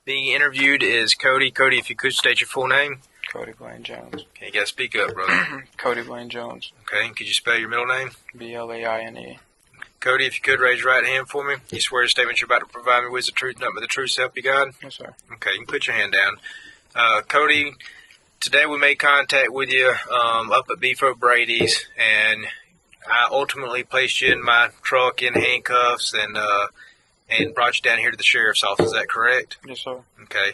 Being interviewed is Cody. Cody, if you could state your full name. Cody Blaine Jones. Okay, you gotta speak up, brother. Cody Blaine Jones. Okay, and could you spell your middle name? Blaine. Cody, if you could raise your right hand for me. You swear the statement you're about to provide me with the truth, nothing but the truth, so help you God? Yes, sir. Okay, you can put your hand down. Cody, today we made contact with you up at BFO Brady's, and I ultimately placed you in my truck in handcuffs and brought you down here to the sheriff's office. Is that correct? Yes, sir. Okay.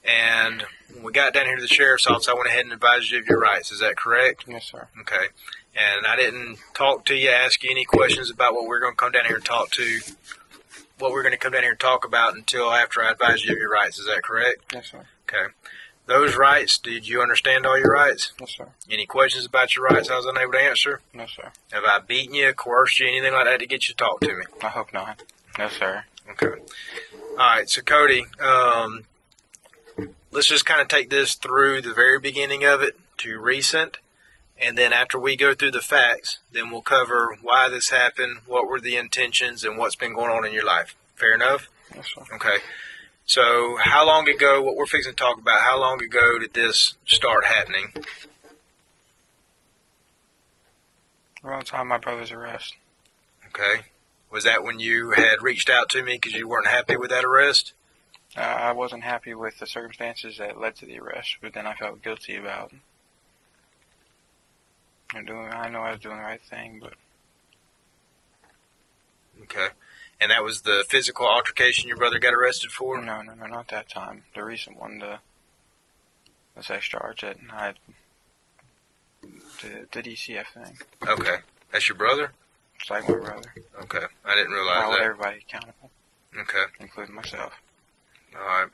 And when we got down here to the sheriff's office, I went ahead and advised you of your rights. Is that correct? Yes, sir. Okay. And I didn't talk to you, ask you any questions about what we're going to come down here and talk about until after I advised you of your rights. Is that correct? Yes, sir. Okay. Those rights, did you understand all your rights? Yes, sir. Any questions about your rights I was unable to answer? No, sir. Have I beaten you, coerced you, anything like that to get you to talk to me? I hope not. No, sir. Okay. All right. So, Cody, let's just kind of take this through the very beginning of it to recent. And then after we go through the facts, then we'll cover why this happened, what were the intentions, and what's been going on in your life. Fair enough? Yes, sir. Okay. So how long ago, what we're fixing to talk about, how long ago did this start happening? Around the time of my brother's arrest. Okay. Was that when you had reached out to me because you weren't happy with that arrest? I wasn't happy with the circumstances that led to the arrest, but then I felt guilty about I know I was doing the right thing, but... Okay. And that was the physical altercation your brother got arrested for? No, not that time. The recent one, the sex charge that I... The DCF thing. Okay. That's your brother? It's like my brother. Okay. I didn't realize I hold that. everybody accountable. Okay. Including myself. All right.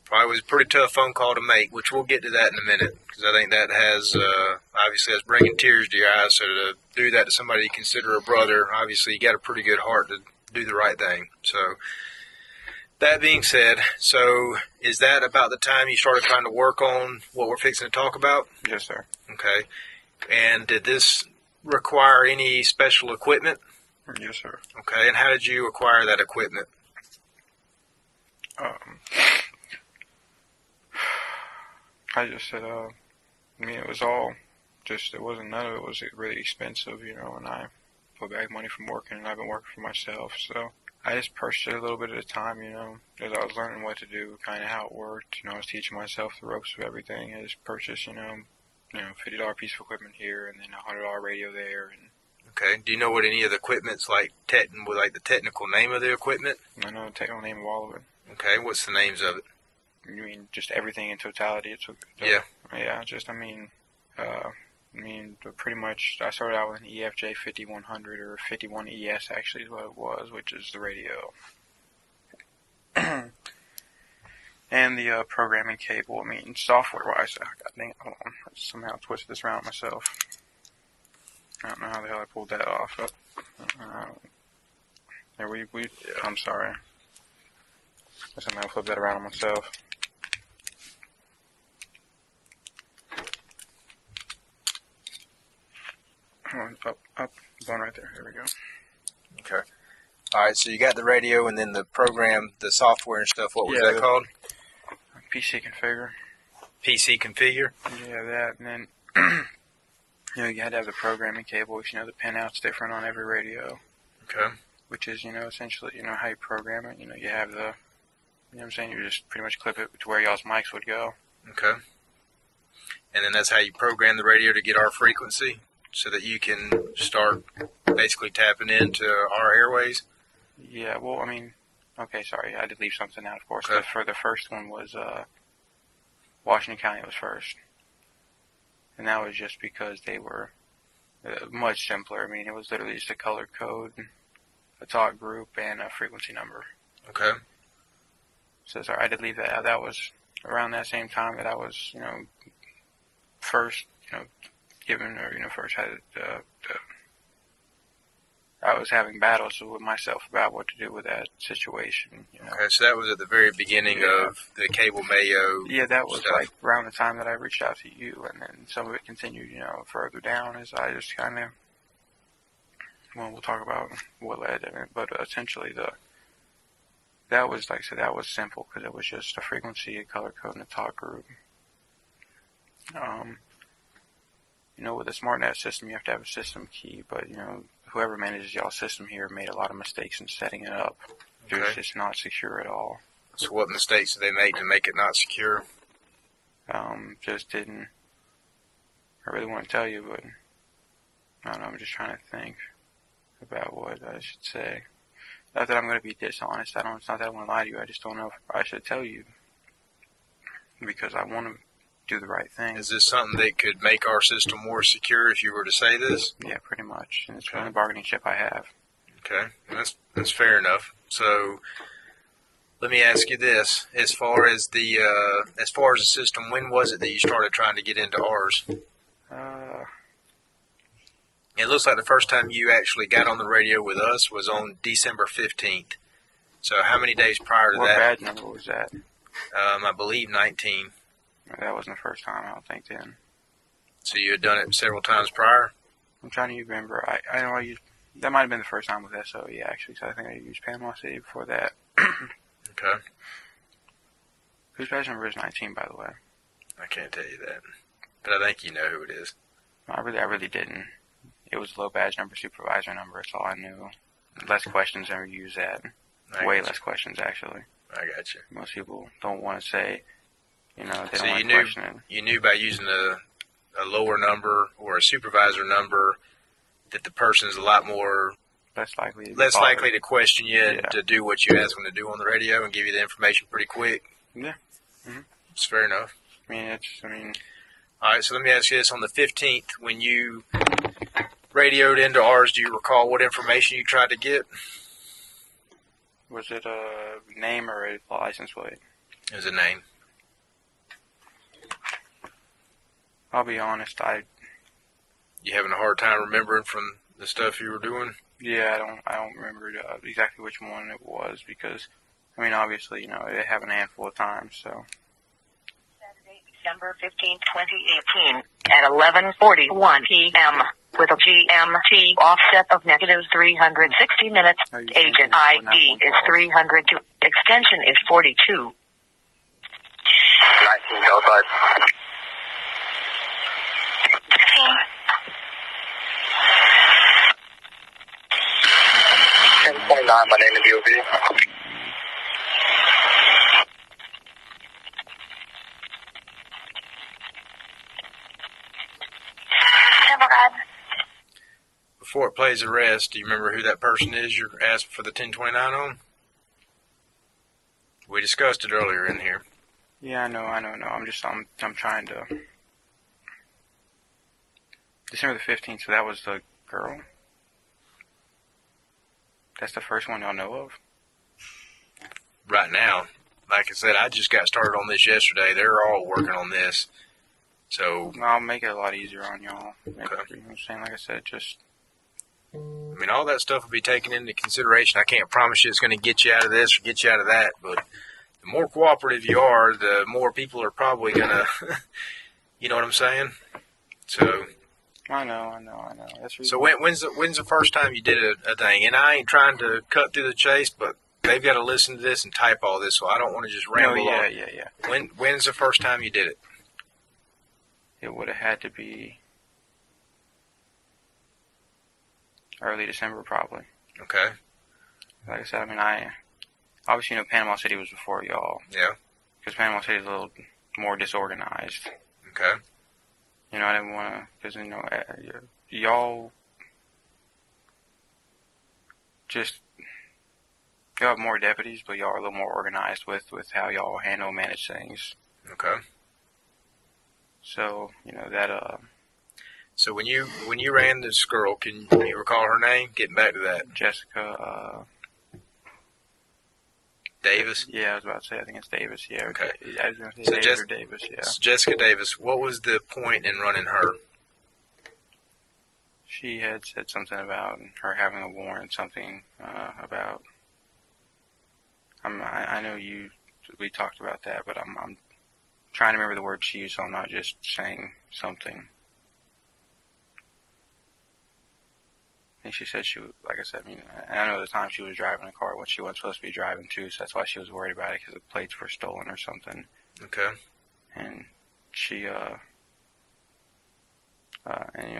Probably was a pretty tough phone call to make, which we'll get to that in a minute, because I think that has, obviously, that's bringing tears to your eyes. So to do that to somebody you consider a brother, obviously, you got a pretty good heart to do the right thing. So, that being said, so is that about the time you started trying to work on what we're fixing to talk about? Yes, sir. Okay. And did this require any special equipment? Yes, sir. Okay. And how did you acquire that equipment? I just said, it was all just, none of it was really expensive, and I put back money from working, and I've been working for myself, so I just purchased it a little bit at a time, as I was learning what to do, kind of how it worked, I was teaching myself the ropes of everything. I just purchased, $50 piece of equipment here, and then a $100 radio there, and... Okay. Do you know what any of the equipment's like the technical name of the equipment? I know the technical name of all of it. Okay. What's the names of it? You mean just everything in totality? Yeah. Yeah, pretty much, I started out with an EFJ 5100, or 51ES actually is what it was, which is the radio. And the programming cable, software-wise, hold on, I somehow twisted this around myself. I don't know how the hell I pulled that off. I'm sorry. I somehow flipped that around on myself. Up, going right there. There we go. Okay. All right. So you got the radio, and then the program, the software and stuff. What was that called? PC configure. PC configure. Yeah, that, and then you had to have the programming cables. The pinout's different on every radio. Okay. Which is essentially how you program it. You have the, what I'm saying, you just pretty much clip it to where y'all's mics would go. Okay. And then that's how you program the radio to get our frequency, so that you can start basically tapping into our airways? Yeah, well, okay, sorry, I did leave something out, of course. Okay. For the first one was, Washington County was first. And that was just because they were much simpler. It was literally just a color code, a talk group, and a frequency number. Okay. So, sorry, I did leave that out. That was around that same time that I was, first, given, or first had I was having battles with myself about what to do with that situation. Okay, so that was at the very beginning of the cable Mayo. Yeah, that was stuff. like around the time that I reached out to you, and then some of it continued, further down as I just kind of. Well, we'll talk about what led in it, but essentially the that was, like I said, that was simple because it was just a frequency, a color code, and a talk group. With the SmartNet system, you have to have a system key, but, whoever manages y'all's system here made a lot of mistakes in setting it up. Okay. It's just not secure at all. So what mistakes did they make to make it not secure? Just didn't. I really want to tell you, but I don't know. I'm just trying to think about what I should say. Not that I'm going to be dishonest. It's not that I want to lie to you. I just don't know if I should tell you because I want to do the right thing. Is this something that could make our system more secure if you were to say this? Yeah, pretty much. And it's the only bargaining chip I have. Okay, that's fair enough. So let me ask you this: as far as the system, when was it that you started trying to get into ours? It looks like the first time you actually got on the radio with us was on December 15th. So how many days prior to that? What badge number was that? I believe 19. That wasn't the first time, I don't think, then. So you had done it several times prior? I'm trying to remember. I know I used... That might have been the first time with SOE, actually, so I think I used Panama City before that. Okay. Whose badge number is 19, by the way? I can't tell you that. But I think you know who it is. I really didn't. It was low badge number, supervisor number. That's all I knew. Less questions than we use that. Way less questions, actually. I got you. Most people don't want to say, they don't so want to question it. You knew by using a lower number or a supervisor number that the person is a lot more less likely to question you and to do what you ask them to do on the radio and give you the information pretty quick. Yeah. Mm-hmm. It's fair enough. All right, so let me ask you this. On the 15th, when you radioed into ours, do you recall what information you tried to get? Was it a name or a license plate? It was a name. I'll be honest, You having a hard time remembering from the stuff you were doing? Yeah, I don't remember exactly which one it was because, obviously, it happened a handful of times, so. Saturday, December 15, 2018, at 11:41 p.m. with a GMT offset of negative 360 minutes. Agent ID is 302. Extension is 42. 19 outside. 10.9, my name is UV. Before it plays the rest, do you remember who that person is you're asking for the 1029 on? We discussed it earlier in here. Yeah, I know. I'm trying to. December the 15th, so that was the girl? That's the first one y'all know of? Right now. Like I said, I just got started on this yesterday. They're all working on this. So I'll make it a lot easier on y'all. Okay. You know what I'm saying? Like I said, just... all that stuff will be taken into consideration. I can't promise you it's going to get you out of this or get you out of that, but the more cooperative you are, the more people are probably going to, you know what I'm saying? So... I know. That's so when's the first time you did a thing? And I ain't trying to cut through the chase, but they've got to listen to this and type all this, so I don't want to just ramble on. Yeah. When's the first time you did it? It would have had to be early December, probably. Okay. Like I said, obviously, Panama City was before y'all. Yeah. Because Panama City is a little more disorganized. Okay. I didn't want to, because, y'all have more deputies, but y'all are a little more organized with how y'all manage things. Okay. So, So when you ran this girl, can you recall her name? Getting back to that. Jessica, Davis? Yeah, I was about to say, I think it's Davis, yeah. Okay. I was going to say Davis or Davis, yeah. So Jessica Davis, what was the point in running her? She had said something about her having a warrant, something about... I know we talked about that, but I'm trying to remember the word she used, so I'm not just saying something. think she said like I said, I know the time she was driving a car when she wasn't supposed to be driving too, so that's why she was worried about it, because the plates were stolen or something. Okay. And she,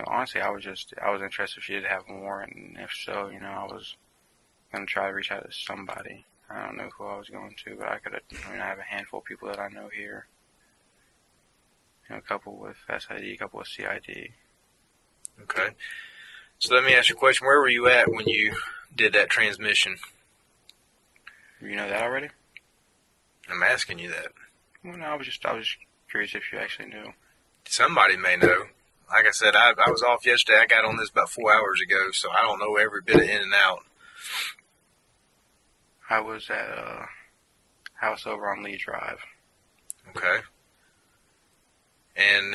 honestly, I was interested if she did have more, and if so, I was going to try to reach out to somebody. I don't know who I was going to, but I have a handful of people that I know here. A couple with SID, a couple with CID. Okay. So let me ask you a question. Where were you at when you did that transmission? You know that already? I'm asking you that. Well, no, I was just curious if you actually knew. Somebody may know. Like I said, I was off yesterday. I got on this about 4 hours ago, so I don't know every bit of in and out. I was at a house over on Lee Drive. Okay. And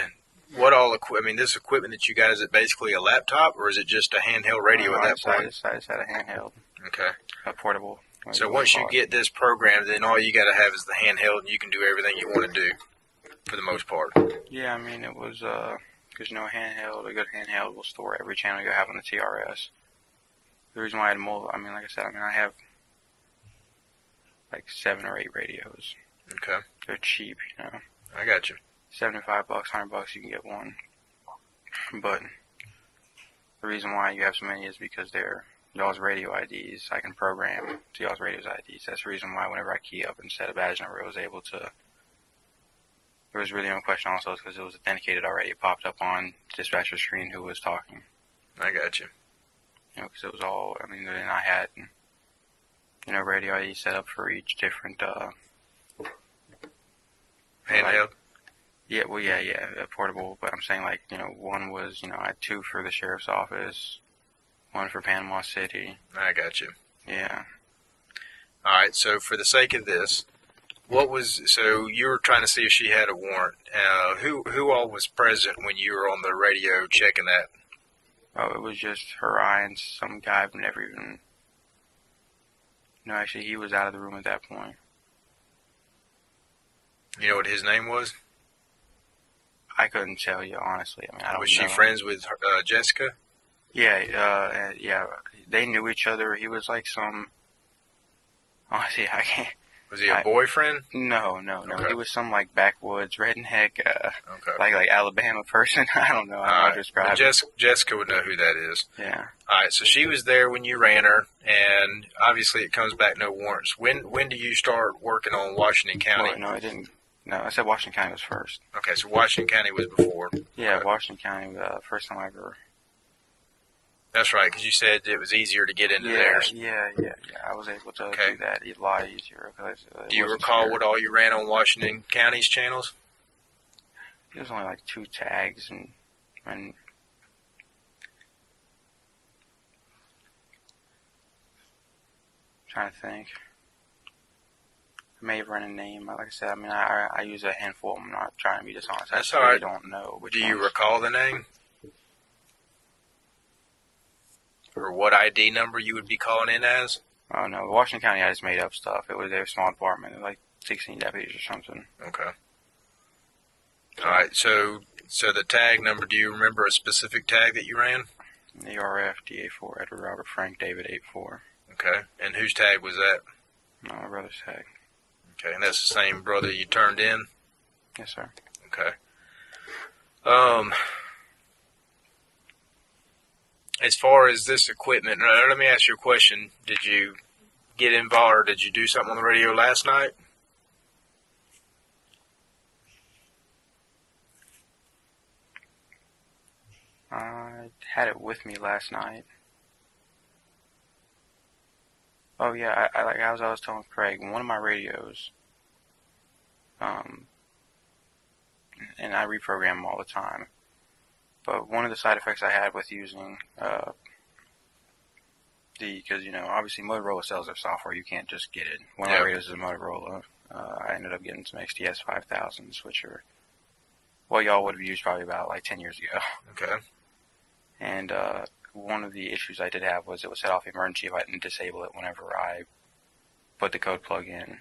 what all this equipment that you got, is it basically a laptop, or is it just a handheld radio at that point? I just had a handheld. Okay. A portable. So once you get this programmed, then all you got to have is the handheld, and you can do everything you want to do, for the most part. Yeah, it was, because a good handheld will store every channel you have on the TRS. The reason why I had like I said, I have like 7 or 8 radios. Okay. They're cheap, I got you. $75, $100, you can get one. But the reason why you have so many is because they're y'all's radio IDs. I can program to y'all's radio's IDs. That's the reason why whenever I key up and set a badge number, it was able to. There was really no question also because it was authenticated already. It popped up on dispatcher screen who was talking. I got you. Because it was all. Then I had radio ID set up for each different handheld. Yeah, portable. But I'm saying one was I had 2 for the sheriff's office, 1 for Panama City. I got you. Yeah. All right. So for the sake of this, so you were trying to see if she had a warrant. Who all was present when you were on the radio checking that? Oh, it was just her, I, and some guy I've never even. No, actually, he was out of the room at that point. You know what his name was? I couldn't tell you, honestly. I don't know. Was she friends with Jessica? Yeah, yeah. They knew each other. He was like some. Honestly, I can't. Was he a boyfriend? No. Okay. He was some backwoods redneck, okay. like Alabama person. I don't know how to describe it. Jessica would know who that is. Yeah. All right, so she was there when you ran her, and obviously it comes back no warrants. When do you start working on Washington County? Well, no, it didn't. No, I said Washington County was first. Okay, so Washington County was before. Yeah, okay. Washington County, first time I ever. That's right, because you said it was easier to get into theirs. Yeah. I was able to do that a lot easier. Do you recall what all you ran on Washington County's channels? It was only 2 tags and trying to think. I may have run a name. Like I said, I use a handful. I'm not trying to be dishonest. That's I all right. really don't know. Do you recall the name? Or what ID number you would be calling in as? Oh, no. Washington County, I just made up stuff. It was their small department. It was 16 deputies or something. Okay. All right. So the tag number, do you remember a specific tag that you ran? ARF, DA4, Edward Robert Frank David 84. Okay. And whose tag was that? My brother's tag. Okay. And that's the same brother you turned in? Yes, sir. Okay. As far as this equipment, let me ask you a question. Did you get involved, or did you do something on the radio last night? I had it with me last night. Oh yeah, as I was telling Craig, one of my radios, and I reprogram them all the time. But one of the side effects I had with using because obviously Motorola sells their software, you can't just get it. One of my radios is a Motorola. I ended up getting some XTS 5000s, which are what y'all would have used probably about 10 years ago. Okay. And one of the issues I did have was it would set off the emergency if I didn't disable it whenever I put the code plug in.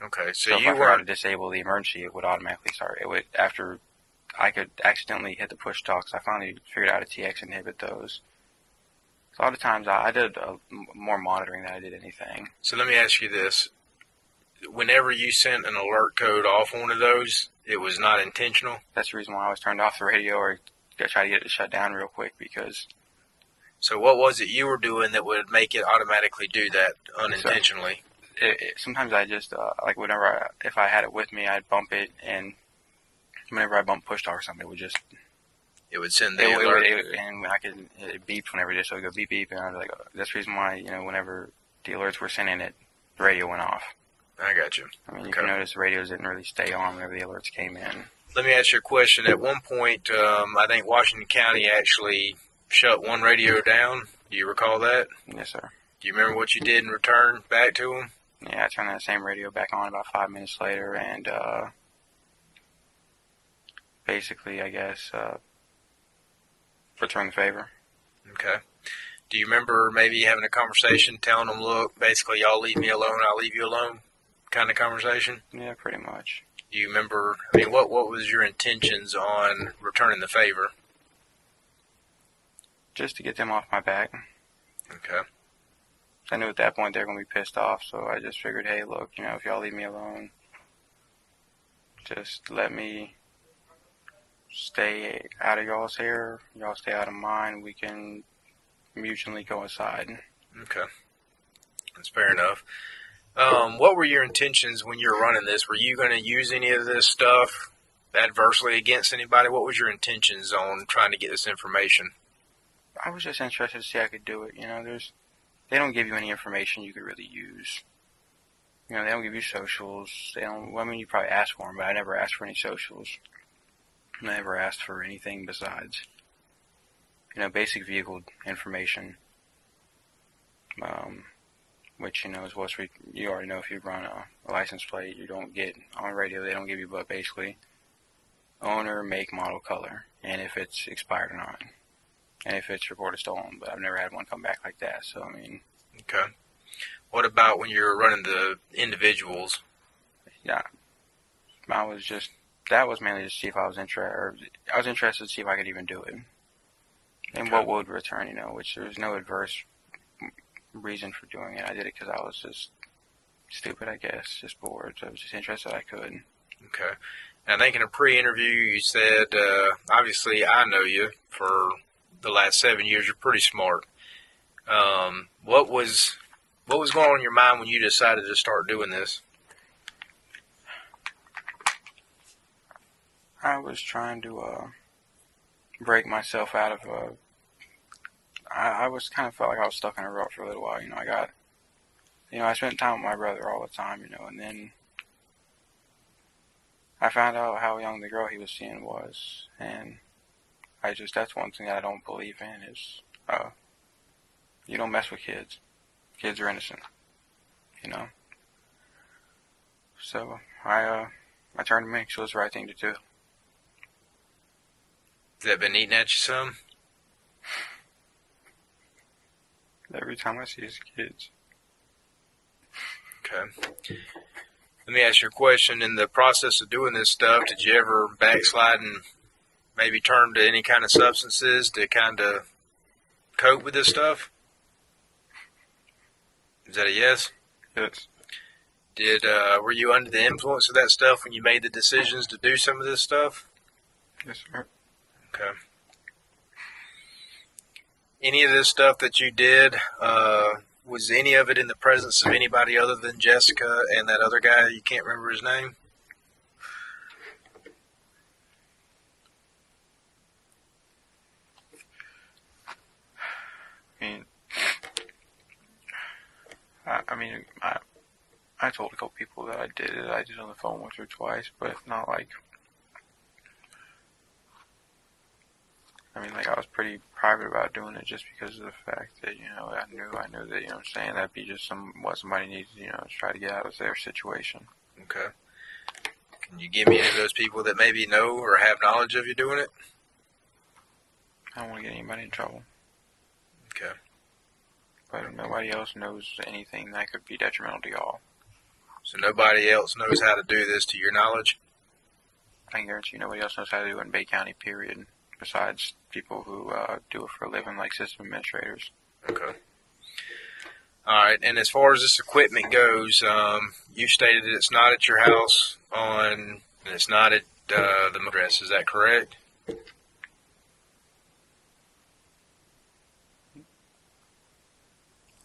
Okay, so if you I forgot to disable the emergency, it would automatically start. It would, after I could accidentally hit the push talks, I finally figured out how to TX inhibit those. So a lot of times I did more monitoring than I did anything. So let me ask you this. Whenever you sent an alert code off one of those, it was not intentional? That's the reason why I was turned off the radio or try to get it to shut down real quick because... So what was it you were doing that would make it automatically do that unintentionally? Sometimes I just, like if I had it with me, I'd bump it, and whenever I bump push talk or something, it would just... It would send the alert. And it beeped whenever it did, so it would go beep beep, and I was like, that's the reason why, whenever the alerts were sending it, the radio went off. I got you. I mean, you can notice the radios didn't really stay on whenever the alerts came in. Let me ask you a question. At one point, I think Washington County actually shut one radio down. Do you recall that? Yes, sir. Do you remember what you did in return back to them? Yeah, I turned that same radio back on about 5 minutes later, and basically, I guess, return the favor. Okay. Do you remember maybe having a conversation, telling them, look, basically, y'all leave me alone, I'll leave you alone kind of conversation? Yeah, pretty much. Do you remember, I mean, what was your intentions on returning the favor? Just to get them off my back. Okay. I knew at that point they were going to be pissed off, so I just figured, hey, look, if y'all leave me alone, just let me stay out of y'all's hair, y'all stay out of mine, we can mutually coincide. Okay. That's fair enough. What were your intentions when you were running this? Were you going to use any of this stuff adversely against anybody? What was your intentions on trying to get this information? I was just interested to see if I could do it. They don't give you any information you could really use. They don't give you socials. You probably asked for them, but I never asked for any socials. I never asked for anything besides, basic vehicle information. Which, is what's you already know if you run a license plate, you don't get on radio, they don't give you but basically owner, make, model, color, and if it's expired or not. And if it's reported stolen, but I've never had one come back like that, so I mean... Okay. What about when you're running the individuals? Yeah, that was mainly to see if I was interested to see if I could even do it. And Okay. what would return, which there was no adverse reason for doing it. I did it because I was just stupid, I guess, just bored, so I was just interested I could. Okay. And I think in a pre-interview you said, obviously I know you for the last 7 years, you're pretty smart. What was going on in your mind when you decided to start doing this? I was trying to break myself out of I was kind of felt like I was stuck in a rut for a little while. I spent time with my brother all the time, and then I found out how young the girl he was seeing was, and that's one thing that I don't believe in is, you don't mess with kids. Kids are innocent, So, I turned to me, so it was the right thing to do. Has that been eating at you some? Every time I see his kids. Okay. Let me ask you a question. In the process of doing this stuff, did you ever backslide and maybe turn to any kind of substances to kind of cope with this stuff? Is that a yes? Yes. Were you under the influence of that stuff when you made the decisions to do some of this stuff? Yes, sir. Okay. Any of this stuff that you did, was any of it in the presence of anybody other than Jessica and that other guy? You can't remember his name? I told a couple people that I did it. I did it on the phone once or twice, but not like... I was pretty private about doing it just because of the fact that, I knew that, that'd be just what somebody needs, to try to get out of their situation. Okay. Can you give me any of those people that maybe know or have knowledge of you doing it? I don't want to get anybody in trouble. Okay. But nobody else knows anything that could be detrimental to y'all. So nobody else knows how to do this to your knowledge? I can guarantee you nobody else knows how to do it in Bay County, period, besides people who do it for a living, like system administrators. Okay. All right. And as far as this equipment goes, you stated that it's not at your house and it's not at the address. Is that correct?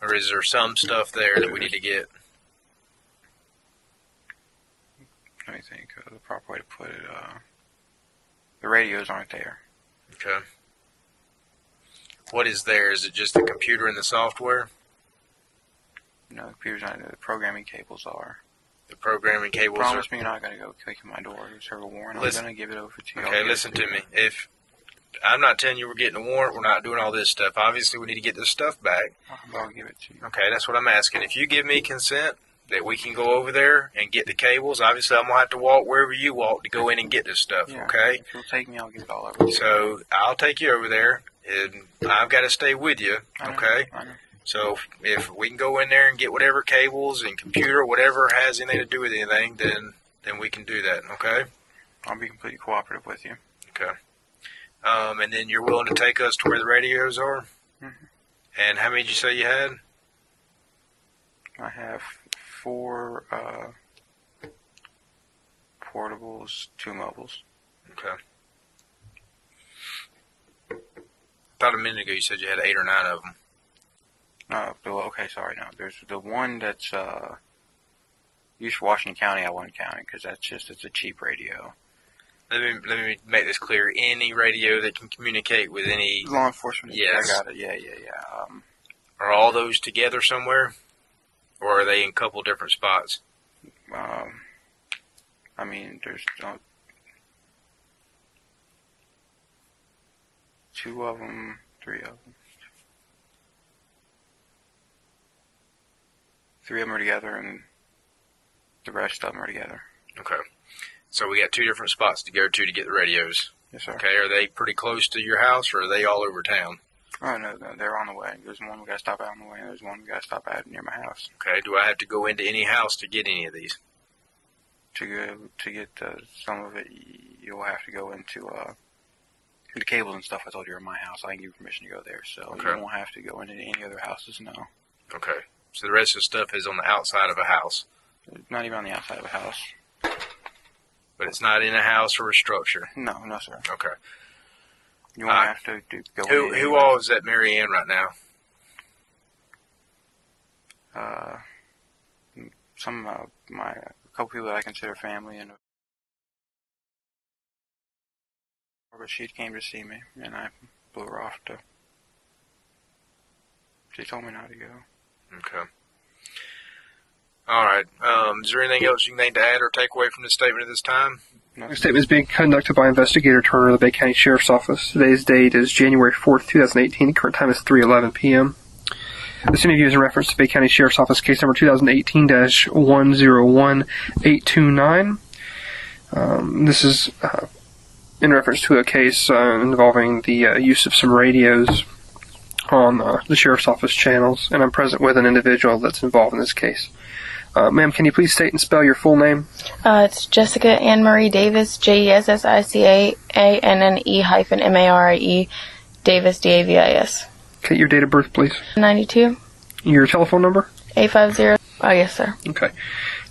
Or is there some stuff there that we need to get? Let me think of the proper way to put it. The radios aren't there. Okay. What is there? Is it just the computer and the software? No, the computer's not there. The programming cables are. The programming cables Promise me you're not going to go kicking my door to serve a warrant. I'm going to give it over to you. Okay, listen to me. If I'm not telling you we're getting a warrant, we're not doing all this stuff. Obviously, we need to get this stuff back. I'll give it to you. Okay, that's what I'm asking. If you give me consent that we can go over there and get the cables, obviously I'm going to have to walk wherever you walk to go in and get this stuff, Yeah, okay? If you'll take me, I'll get it all over. So I'll take you over there, and I've got to stay with you, okay? I know. So if we can go in there and get whatever cables and computer, whatever has anything to do with anything, then we can do that, okay? I'll be completely cooperative with you. Okay. And then you're willing to take us to where the radios are? Mm-hmm. And how many did you say you had? I have 4 portables, 2 mobiles. Okay. I thought a minute ago you said you had 8 or 9 of them. Okay, sorry, no. There's the one that's used for Washington County. I won't count it because it's a cheap radio. Let me make this clear. Any radio that can communicate with any Law enforcement. Yes. I got it. Yeah. Are all those together somewhere, or are they in a couple different spots? I mean, there's 2 of them, 3 of them. 3 of them are together, and the rest of them are together. Okay. So we got 2 different spots to go to get the radios. Yes, sir. Okay. Are they pretty close to your house, or are they all over town? Oh, no, they're on the way. There's one we got to stop at on the way, and there's one we got to stop at near my house. Okay. Do I have to go into any house to get any of these? To get some of it, you'll have to go into the cables and stuff I told you are in my house. I can give you permission to go there, so Okay. you won't have to go into any other houses, no. Okay. So the rest of the stuff is on the outside of a house. Not even on the outside of a house. But it's not in a house or a structure. No, sir. Okay. You won't have to go in. Who all is at Marianne right now? Some a couple people that I consider family, and but she came to see me, and I blew her off to. She told me not to go. Okay. All right. Is there anything else you think to add or take away from this statement at this time? No. The statement is being conducted by Investigator Turner of the Bay County Sheriff's Office. Today's date is January 4th, 2018. The current time is 3:11 p.m. This interview is in reference to Bay County Sheriff's Office case number 2018-101829. This is in reference to a case involving the use of some radios on the Sheriff's Office channels, and I'm present with an individual that's involved in this case. Ma'am, can you please state and spell your full name? It's Jessica Ann Marie Davis, JESSICAANNE-MARIE, Davis, DAVIS. Okay, your date of birth, please. 92, Your telephone number? 850. Oh, yes, sir. Okay.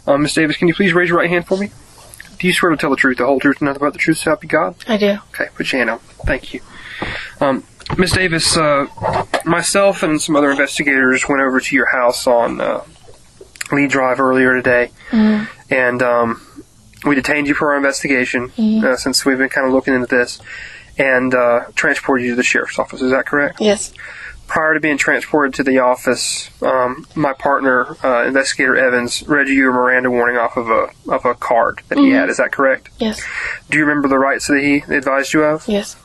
Ms. Davis, can you please raise your right hand for me? Do you swear to tell the truth, the whole truth, and nothing but the truth, so help you God? I do. Okay, put your hand out. Thank you. Ms. Davis, myself and some other investigators went over to your house on Lee Drive earlier today, and we detained you for our investigation since we've been kind of looking into this, and transported you to the Sheriff's Office. Is that correct? Yes. Prior to being transported to the office, my partner, Investigator Evans, read you a Miranda warning off of a card that he had. Is that correct? Yes. Do you remember the rights that he advised you of? Yes.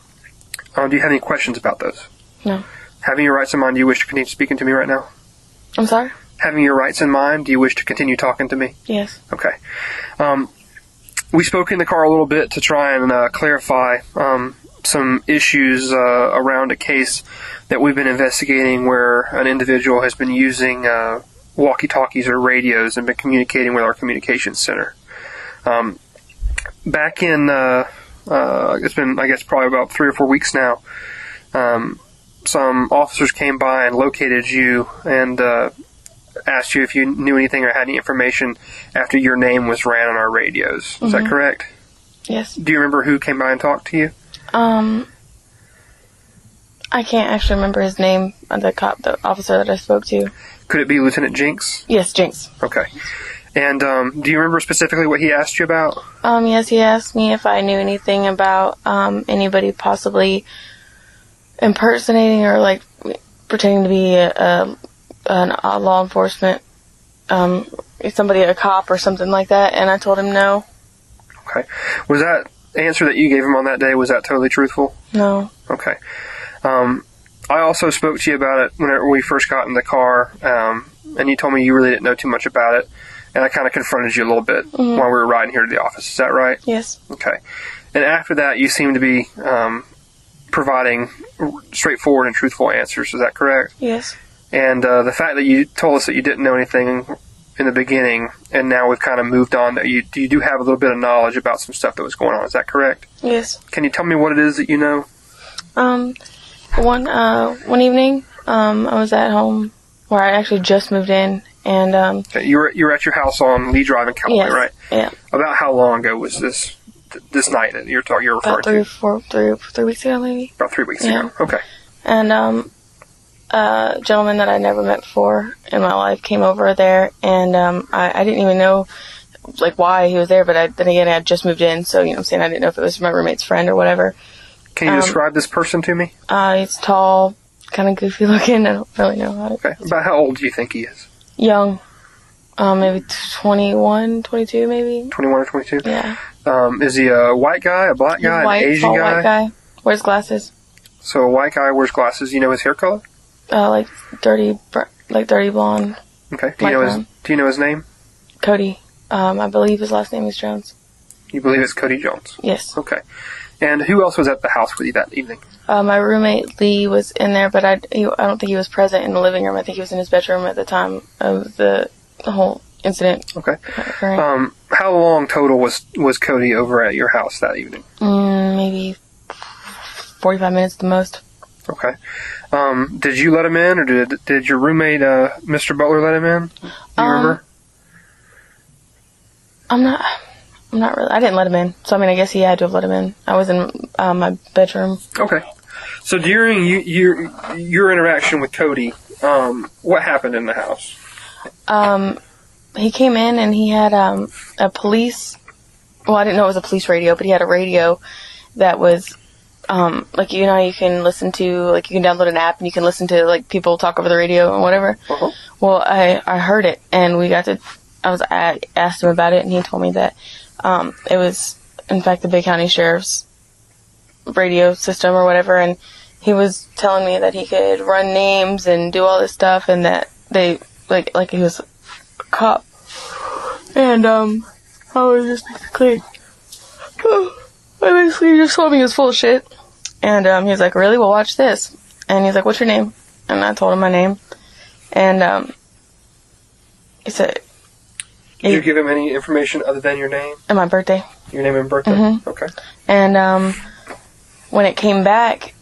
Do you have any questions about those? No. Having your rights in mind, do you wish to continue speaking to me right now? I'm sorry? Having your rights in mind, do you wish to continue talking to me? Yes. Okay. We spoke in the car a little bit to try and clarify some issues around a case that we've been investigating where an individual has been using walkie-talkies or radios and been communicating with our communications center. Back in, it's been, I guess, probably about 3 or 4 weeks now, some officers came by and located you and asked you if you knew anything or had any information after your name was ran on our radios. Is that correct? Yes. Do you remember who came by and talked to you? I can't actually remember his name, the officer that I spoke to. Could it be Lieutenant Jinks? Yes, Jinx. Okay. And do you remember specifically what he asked you about? Yes, he asked me if I knew anything about anybody possibly impersonating or like pretending to be a law enforcement, somebody, a cop or something like that, and I told him no. Okay. Was that answer that you gave him on that day, was that totally truthful? No. Okay. I also spoke to you about it whenever we first got in the car, and you told me you really didn't know too much about it, and I kind of confronted you a little bit while we were riding here to the office. Is that right? Yes. Okay. And after that, you seem to be providing straightforward and truthful answers. Is that correct? Yes. And the fact that you told us that you didn't know anything in the beginning, and now we've kind of moved on, that you do have a little bit of knowledge about some stuff that was going on. Is that correct? Yes. Can you tell me what it is that you know? One evening, I was at home where I actually just moved in, and Okay, you were at your house on Lee Drive in Callaway, yes, right? Yeah. About how long ago was this night that you're referring to? About 3 weeks ago, maybe. About 3 weeks ago. Okay. And a gentleman that I never met before in my life came over there, and I didn't even know like why he was there, but then again I had just moved in, so you know what I'm saying, I didn't know if it was my roommate's friend or whatever. Can you describe this person to me? He's tall, kind of goofy looking. I don't really know how to. Okay. About how old do you think he is? Young. Maybe 21, 22 maybe. 21 or 22? Yeah. Is he a white guy, a black guy, White, an Asian tall guy? white guy. Wears glasses. So a white guy wears glasses. You know his hair color? Like dirty blonde. Okay. Do you know his name? Cody. I believe his last name is Jones. You believe it's Cody Jones? Yes. Okay. And who else was at the house with you that evening? My roommate Lee was in there, but I don't think he was present in the living room. I think he was in his bedroom at the time of the whole incident. Okay. Occurring. How long total was Cody over at your house that evening? Maybe 45 minutes the most. Okay. Did you let him in, or did your roommate, Mr. Butler, let him in? Do you remember? I'm not really. I didn't let him in. So, I mean, I guess he had to have let him in. I was in my bedroom. Okay. So, during your interaction with Cody, what happened in the house? He came in and he had a police. Well, I didn't know it was a police radio, but he had a radio that was like, you know, you can listen to, like, you can download an app and you can listen to, like, people talk over the radio and whatever. Uh-huh. Well, I heard it, and I asked him about it, and he told me that it was, in fact, the Bay County Sheriff's radio system or whatever, and he was telling me that he could run names and do all this stuff, and that they, like he was a cop. And, I was just basically just told me he was full of shit. And, he was like, really? Well, watch this. And he's like, what's your name? And I told him my name. And, he said... Did you give him any information other than your name? And my birthday. Your name and birthday? Mm-hmm. Okay. And, when it came back,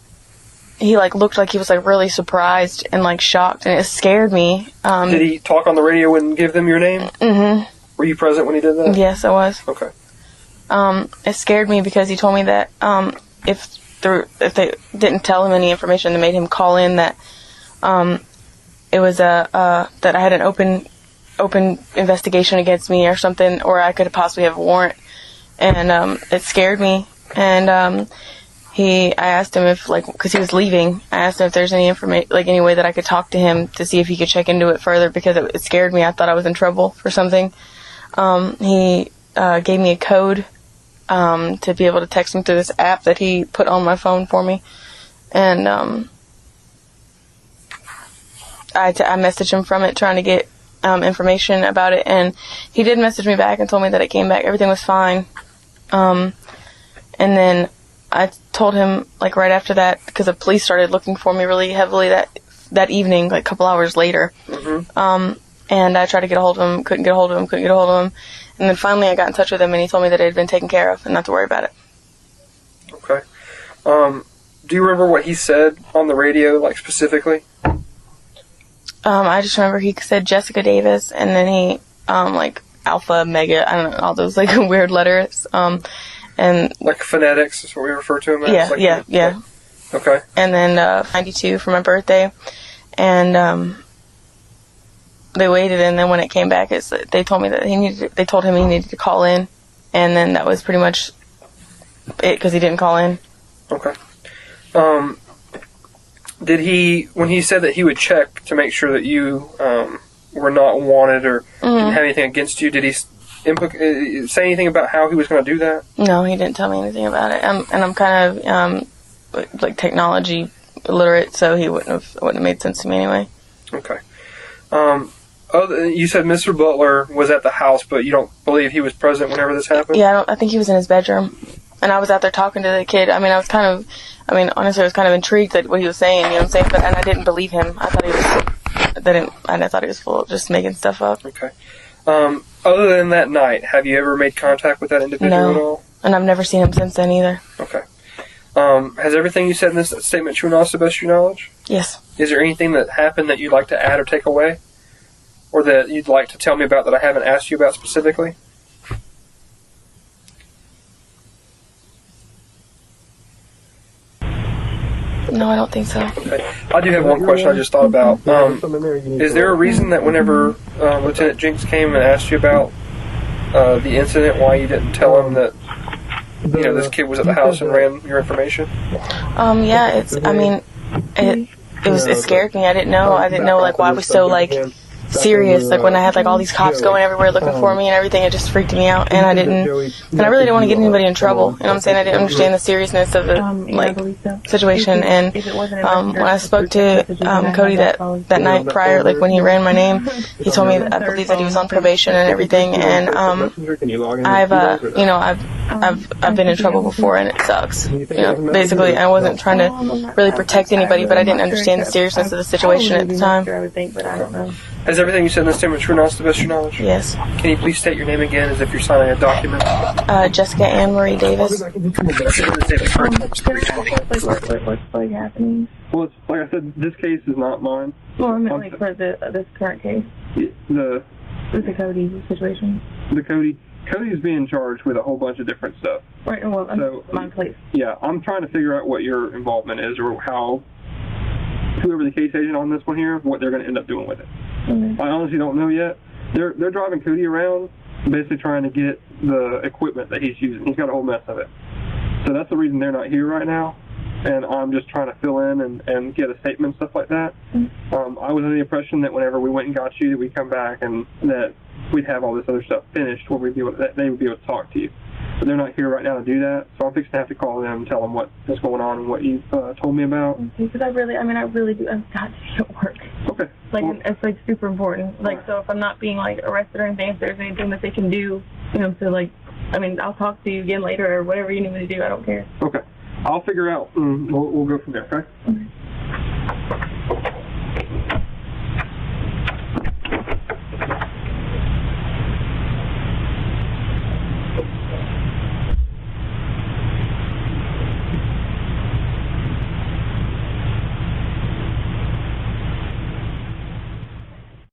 he, like, looked like he was, like, really surprised and, like, shocked. And it scared me. Did he talk on the radio and give them your name? Mm-hmm. Were you present when he did that? Yes, I was. Okay. It scared me because he told me that, if they didn't tell him any information, they made him call in that, it was that I had an open investigation against me or something, or I could possibly have a warrant. And, it scared me. And, I asked him if, like, cause he was leaving, I asked him if there's any information, like, any way that I could talk to him to see if he could check into it further, because it scared me. I thought I was in trouble for something. He, gave me a code, to be able to text him through this app that he put on my phone for me. And, I messaged him from it trying to get, information about it, and he did message me back and told me that it came back, everything was fine. And then I told him, like, right after that, because the police started looking for me really heavily that evening, like a couple hours later. Mm-hmm. And I tried to get a hold of him, couldn't get a hold of him. And then finally I got in touch with him, and he told me that it had been taken care of and not to worry about it. Okay. Do you remember what he said on the radio, like, specifically? I just remember he said Jessica Davis, and then he, like, Alpha, Mega, I don't know, all those, like, weird letters, and... Like phonetics is what we refer to him as? Yeah, like yeah. Okay. And then, 92 for my birthday, and, they waited, and then when it came back, they told me that they told him he needed to call in, and then that was pretty much it, because he didn't call in. Okay. Did he, when he said that he would check to make sure that you were not wanted or didn't have anything against you, did he say anything about how he was going to do that? No, he didn't tell me anything about it. And I'm kind of like technology illiterate, so he wouldn't have made sense to me anyway. Okay. You said Mr. Butler was at the house, but you don't believe he was present whenever this happened? Yeah, I think he was in his bedroom. And I was out there talking to the kid. I mean, honestly, I was kind of intrigued at what he was saying, you know what I'm saying? And I didn't believe him. I thought he was full of just making stuff up. Okay. Other than that night, have you ever made contact with that individual at all? And I've never seen him since then either. Okay. Has everything you said in this statement true and honest to the best of your knowledge? Yes. Is there anything that happened that you'd like to add or take away? Or that you'd like to tell me about that I haven't asked you about specifically? No, I don't think so. Okay. I do have one question I just thought about. Is there a reason that whenever Lieutenant Jinks came and asked you about the incident, why you didn't tell him that this kid was at the house and ran your information? Yeah, it scared me. I didn't know like why it was so like serious, like when I had like all these cops going everywhere looking for me and everything. It just freaked me out, and I really didn't want to get anybody in trouble, you know what I'm saying? I didn't understand the seriousness of the situation, and when I spoke to Cody that night prior, like when he ran my name, he told me that I believe that he was on probation and everything, and I've been in trouble before, and it sucks. Basically I wasn't trying to really protect anybody, but I didn't understand the seriousness of the situation at the time. Is everything you said in this statement true and honest to the best of your knowledge? Yes. Can you please state your name again as if you're signing a document? Jessica Ann Marie Davis. What's happening? Well, it's, like I said, this case is not mine. Well, I meant like for this current case. With the Cody situation. Cody is being charged with a whole bunch of different stuff. Right, well, mine, please. Yeah, I'm trying to figure out what your involvement is or how whoever the case agent on this one here, what they're going to end up doing with it. Mm-hmm. I honestly don't know yet. They're driving Cody around, basically trying to get the equipment that he's using. He's got a whole mess of it. So that's the reason they're not here right now. And I'm just trying to fill in and get a statement and stuff like that. Mm-hmm. I was under the impression that whenever we went and got you, that we'd come back and that we'd have all this other stuff finished where they would be able to talk to you. But they're not here right now to do that, so I'm fixing to have to call them and tell them what is going on and what you told me about. Because I really do. I've got to be at work. Okay. It's like super important. Like, so if I'm not being like arrested or anything, if there's anything that they can do, to like, I'll talk to you again later or whatever you need me to do. I don't care. Okay. I'll figure out. We'll go from there. Okay.